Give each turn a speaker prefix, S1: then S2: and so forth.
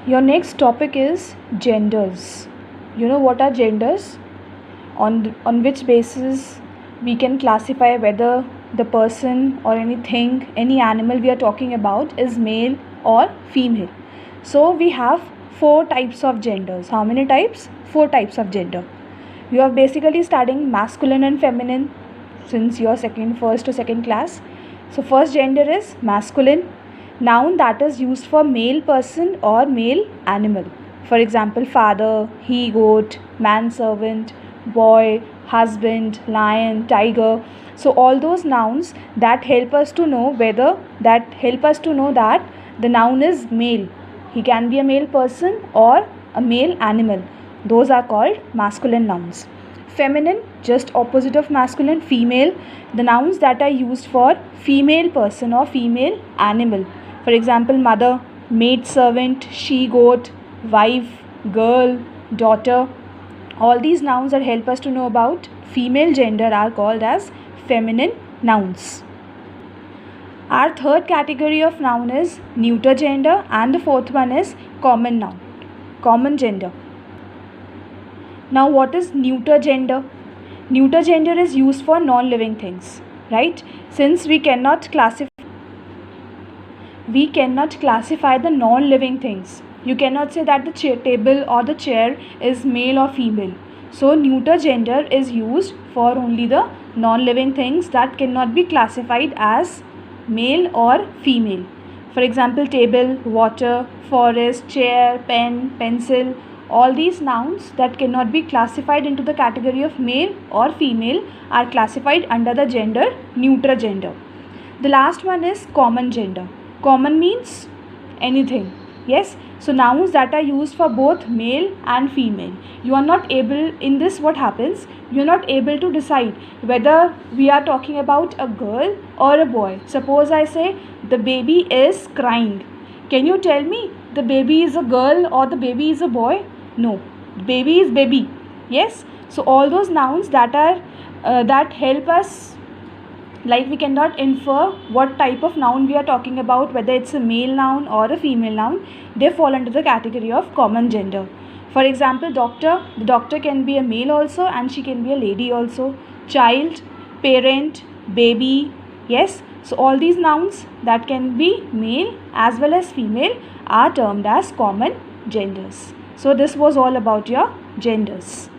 S1: Your next topic is genders. You know what are genders? On which basis we can classify whether the person or anything, any animal we are talking about is male or female. So we have four types of genders. How many types? Four types of gender. You are basically studying masculine and feminine since you are first or second class. So first gender is masculine, noun that is used for male person or male animal. For example, father, he goat, manservant, boy, husband, lion, tiger. So all those nouns that help us to know that the noun is male. He can be a male person or a male animal. Those are called masculine nouns. Feminine, just opposite of masculine, female, the nouns that are used for female person or female animal. For example, mother, maid servant, she goat, wife, girl, daughter. All these nouns that help us to know about female gender are called as feminine nouns. Our third category of noun is neuter gender, and the fourth one is common noun, common gender. Now what is neuter gender? Neuter gender is used for non-living things, right? Since we cannot classify the non-living things. You cannot say that the table or the chair is male or female. So neuter gender is used for only the non-living things that cannot be classified as male or female. For example, table, water, forest, chair, pen, pencil. All these nouns that cannot be classified into the category of male or female are classified under the gender neuter gender. The last one is common gender. Common means anything. Yes. So nouns that are used for both male and female. You are not able, in this what happens, you are not able to decide whether we are talking about a girl or a boy. Suppose I say the baby is crying. Can you tell me the baby is a girl or the baby is a boy? No, baby is baby. Yes. So all those nouns that are that help us, like we cannot infer what type of noun we are talking about, whether it's a male noun or a female noun, they fall under the category of common gender. For example, doctor, the doctor can be a male also and she can be a lady also. Child, parent, baby. Yes. So all these nouns that can be male as well as female are termed as common genders. So this was all about your genders.